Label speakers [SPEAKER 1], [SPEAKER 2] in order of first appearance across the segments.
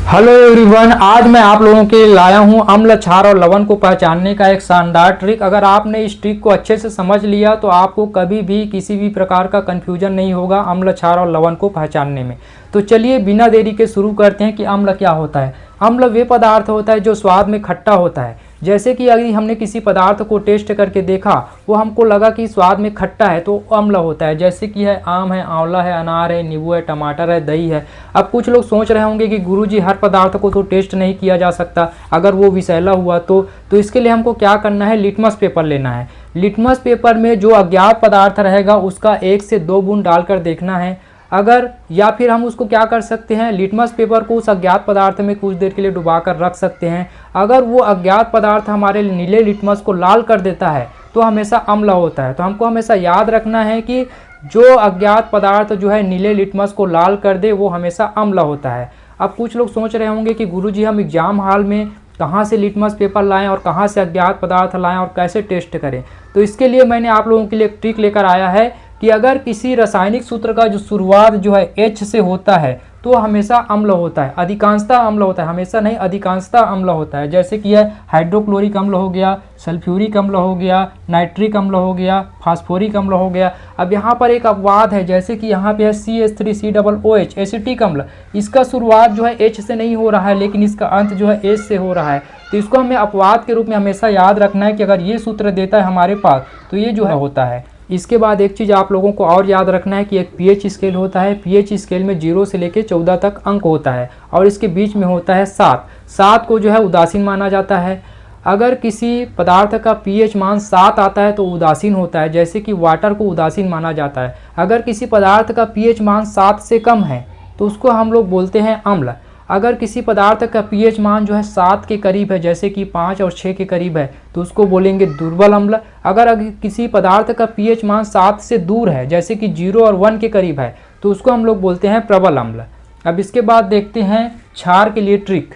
[SPEAKER 1] Hello everyone, आज मैं आप लोगों के लिए लाया हूं अम्ल, क्षार और लवण को पहचानने का एक शानदार ट्रिक। अगर आपने इस ट्रिक को अच्छे से समझ लिया तो आपको कभी भी किसी भी प्रकार का कन्फ्यूजन नहीं होगा अम्ल, क्षार और लवण को पहचानने में। तो चलिए बिना देरी के शुरू करते हैं कि अम्ल क्या होता है। अम्ल वे पदार्थ होता है जो स्वाद में खट्टा होता है। जैसे कि अगर हमने किसी पदार्थ को टेस्ट करके देखा, वो हमको लगा कि स्वाद में खट्टा है तो अम्ल होता है। जैसे कि है आम है, आंवला है, अनार है, नींबू है, टमाटर है, दही है। अब कुछ लोग सोच रहे होंगे कि गुरुजी हर पदार्थ को तो टेस्ट नहीं किया जा सकता, अगर वो विषैला हुआ तो इसके लिए हमको क्या करना है, लिटमस पेपर लेना है। लिटमस पेपर में जो अज्ञात पदार्थ रहेगा उसका 1 से 2 बूंद डालकर देखना है। अगर या फिर हम उसको क्या कर सकते हैं, लिटमस पेपर को उस अज्ञात पदार्थ में कुछ देर के लिए डुबा कर रख सकते हैं। अगर वो अज्ञात पदार्थ हमारे नीले लिटमस को लाल कर देता है तो हमेशा अम्ल होता है। तो हमको हमेशा याद रखना है कि जो अज्ञात पदार्थ जो है नीले लिटमस को लाल कर दे वो हमेशा अम्ल होता है। अब कुछ लोग सोच रहे होंगे कि गुरुजी हम एग्जाम हॉल में कहाँ से लिटमस पेपर लाएं और कहाँ से अज्ञात पदार्थ लाएं और कैसे टेस्ट करें। तो इसके लिए मैंने आप लोगों के लिए एक ट्रिक लेकर आया है कि अगर किसी रासायनिक सूत्र का जो शुरुआत जो है H से होता है तो हमेशा अम्ल होता है, अधिकांशतः अम्ल होता है, हमेशा नहीं अधिकांशतः अम्ल होता है। जैसे कि है हाइड्रोक्लोरिक अम्ल हो गया, सल्फ्यूरिक अम्ल हो गया, नाइट्रिक अम्ल हो गया, फास्फोरिक अम्ल हो गया। अब यहाँ पर एक अपवाद है, जैसे कि यहाँ पे है CH3COOH एसिटिक अम्ल। इसका शुरुआत जो है H से नहीं हो रहा है लेकिन इसका अंत जो है H से हो रहा है। तो इसको हमें अपवाद के रूप में हमेशा याद रखना है कि अगर ये सूत्र देता है हमारे पास तो ये जो है होता है। इसके बाद एक चीज़ आप लोगों को और याद रखना है कि एक पीएच स्केल होता है। पीएच स्केल में 0 से लेकर 14 तक अंक होता है और इसके बीच में होता है 7 को जो है उदासीन माना जाता है। अगर किसी पदार्थ का पीएच मान 7 आता है तो उदासीन होता है, जैसे कि वाटर को उदासीन माना जाता है। अगर किसी पदार्थ का पीएच मान 7 से कम है तो उसको हम लोग बोलते हैं अम्ल। अगर किसी पदार्थ का पीएच मान जो है 7 के करीब है, जैसे कि 5 और 6 के करीब है, तो उसको बोलेंगे दुर्बल अम्ल। अगर किसी पदार्थ का पीएच मान 7 से दूर है, जैसे कि 0 और 1 के करीब है, तो उसको हम लोग बोलते हैं प्रबल अम्ल। अब इसके बाद देखते हैं क्षार के लिए ट्रिक।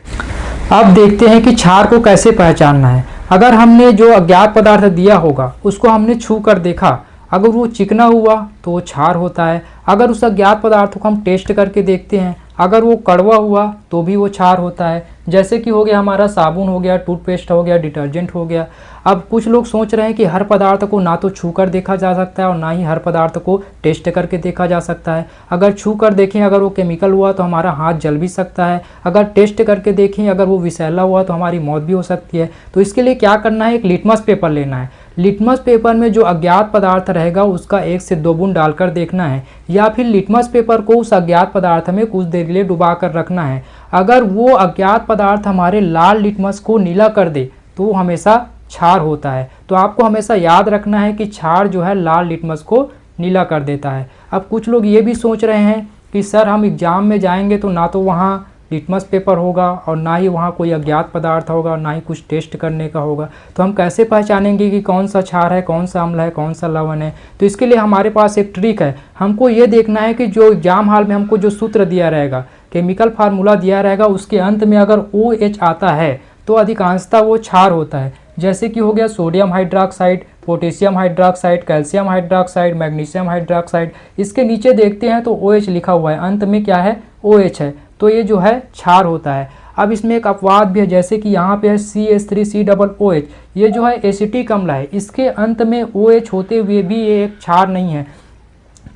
[SPEAKER 1] अब देखते हैं कि क्षार को कैसे पहचानना है। अगर हमने जो अज्ञात पदार्थ दिया होगा उसको हमने छू कर देखा, अगर वो चिकना हुआ तो वो क्षार होता है। अगर उस अज्ञात पदार्थ को हम टेस्ट करके देखते हैं, अगर वो कड़वा हुआ तो भी वो क्षार होता है। जैसे कि हो गया हमारा साबुन हो गया, टूथपेस्ट हो गया, डिटर्जेंट हो गया। अब कुछ लोग सोच रहे हैं कि हर पदार्थ को ना तो छू कर देखा जा सकता है और ना ही हर पदार्थ को टेस्ट करके देखा जा सकता है। अगर छू कर देखें अगर वो केमिकल हुआ तो हमारा हाथ जल भी सकता है। अगर टेस्ट करके देखें अगर वो विषैला हुआ तो हमारी मौत भी हो सकती है। तो इसके लिए क्या करना है, एक लिटमस पेपर लेना है। लिटमस पेपर में जो अज्ञात पदार्थ रहेगा उसका 1 से 2 बूंद डालकर देखना है, या फिर लिटमस पेपर को उस अज्ञात पदार्थ में कुछ देर के लिए डुबा कर रखना है। अगर वो अज्ञात पदार्थ हमारे लाल लिटमस को नीला कर दे तो वो हमेशा क्षार होता है। तो आपको हमेशा याद रखना है कि क्षार जो है लाल लिटमस को नीला कर देता है। अब कुछ लोग ये भी सोच रहे हैं कि सर हम एग्ज़ाम में जाएंगे तो ना तो वहाँ लिटमस पेपर होगा और ना ही वहाँ कोई अज्ञात पदार्थ होगा और ना ही कुछ टेस्ट करने का होगा, तो हम कैसे पहचानेंगे कि कौन सा क्षार है, कौन सा अम्ल है, कौन सा लवण है। तो इसके लिए हमारे पास एक ट्रिक है। हमको ये देखना है कि जो एग्जाम हॉल में हमको जो सूत्र दिया रहेगा, केमिकल फार्मूला दिया रहेगा, उसके अंत में अगर OH आता है तो अधिकांशतः वो क्षार होता है। जैसे कि हो गया sodium hydroxide, potassium hydroxide, calcium hydroxide, magnesium hydroxide. इसके नीचे देखते हैं तो OH लिखा हुआ है, अंत में क्या है, OH है, तो ये जो है क्षार होता है। अब इसमें एक अपवाद भी है, जैसे कि यहाँ पे है CH3COOH, ये जो है एसिटिक अम्ल है, इसके अंत में OH होते हुए भी ये एक क्षार नहीं है।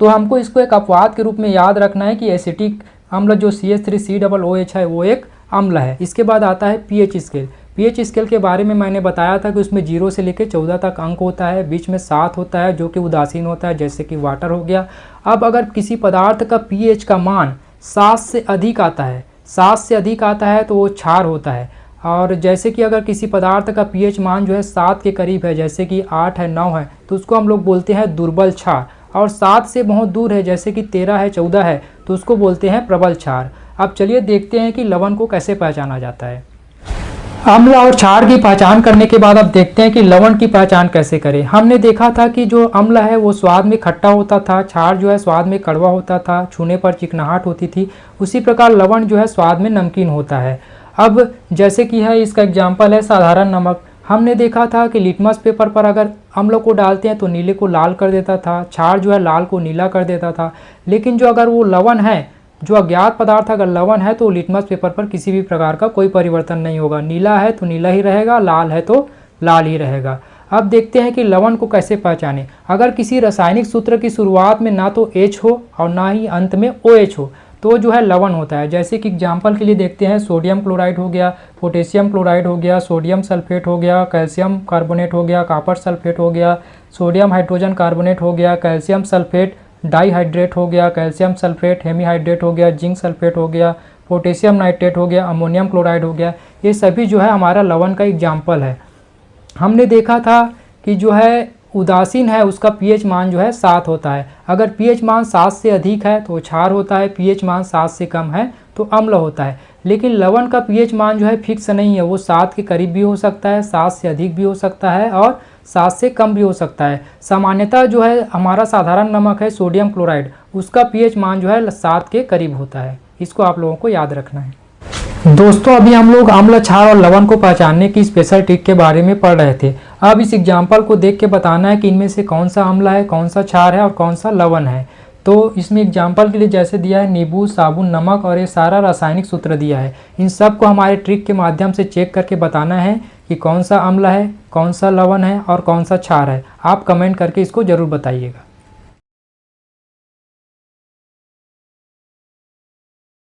[SPEAKER 1] तो हमको इसको एक अपवाद के रूप में याद रखना है कि एसिटिक अम्ल जो CH3COOH है वो एक अम्ल है। इसके बाद आता है पीएच स्केल। पीएच स्केल के बारे में मैंने बताया था कि उसमें 0 से लेकर 14 तक अंक होता है, बीच में 7 होता है जो कि उदासीन होता है, जैसे कि वाटर हो गया। अब अगर किसी पदार्थ का पीएच का मान 7 से अधिक आता है, 7 से अधिक आता है तो वो क्षार होता है। और जैसे कि अगर किसी पदार्थ का पीएच मान जो है 7 के करीब है, जैसे कि 8 है, 9 है, तो उसको हम लोग बोलते हैं दुर्बल क्षार। और 7 से बहुत दूर है, जैसे कि 13 है, 14 है, तो उसको बोलते हैं प्रबल क्षार। अब चलिए देखते हैं कि लवण को कैसे पहचाना जाता है। अम्ल और क्षार की पहचान करने के बाद अब देखते हैं कि लवण की पहचान कैसे करें। हमने देखा था कि जो अम्ल है वो स्वाद में खट्टा होता था, क्षार जो है स्वाद में कड़वा होता था, छूने पर चिकनाहट होती थी। उसी प्रकार लवण जो है स्वाद में नमकीन होता है। अब जैसे कि है इसका एग्जाम्पल है साधारण नमक। हमने देखा था कि लिटमस पेपर पर अगर अम्ल को डालते हैं तो नीले को लाल कर देता था, क्षार जो है लाल को नीला कर देता था। लेकिन जो अगर वो लवण है जो अज्ञात पदार्थ अगर लवण है तो लिटमस पेपर पर किसी भी प्रकार का कोई परिवर्तन नहीं होगा। नीला है तो नीला ही रहेगा, लाल है तो लाल ही रहेगा। अब देखते हैं कि लवण को कैसे पहचानें। अगर किसी रासायनिक सूत्र की शुरुआत में ना तो H हो और ना ही अंत में OH हो तो जो है लवण होता है। जैसे कि एग्जाम्पल के लिए देखते हैं, सोडियम क्लोराइड हो गया, पोटेशियम क्लोराइड हो गया, सोडियम सल्फेट हो गया, कैल्शियम कार्बोनेट हो गया, कॉपर सल्फेट हो गया, सोडियम हाइड्रोजन कार्बोनेट हो गया, कैल्शियम सल्फेट डाइहाइड्रेट हो गया, कैल्शियम सल्फेट हेमीहाइड्रेट हो गया, जिंक सल्फेट हो गया, पोटेशियम नाइट्रेट हो गया, अमोनियम क्लोराइड हो गया। ये सभी जो है हमारा लवण का एग्जाम्पल है। हमने देखा था कि जो है उदासीन है उसका पीएच मान जो है 7 होता है। अगर पीएच मान 7 से अधिक है तो क्षार होता है, पीएच मान 7 से कम है तो अम्ल होता है। लेकिन लवण का पीएच मान जो है फिक्स नहीं है, वो 7 के करीब भी हो सकता है, 7 से अधिक भी हो सकता है और 7 से कम भी हो सकता है। सामान्यतः जो है हमारा साधारण नमक है सोडियम क्लोराइड, उसका पीएच मान जो है 7 के करीब होता है। इसको आप लोगों को याद रखना है। दोस्तों अभी हम लोग अम्ल, क्षार और लवण को पहचानने की स्पेशल ट्रिक के बारे में पढ़ रहे थे। अब इस एग्जाम्पल को देख के बताना है कि इनमें से कौन सा अम्ल है, कौन सा क्षार है और कौन सा लवण है। तो इसमें एग्जाम्पल के लिए जैसे दिया है नींबू, साबुन, नमक और ये सारा रासायनिक सूत्र दिया है। इन सब को हमारे ट्रिक के माध्यम से चेक करके बताना है कि कौन सा अम्ल है, कौन सा लवण है और कौन सा क्षार है। आप कमेंट करके इसको ज़रूर बताइएगा।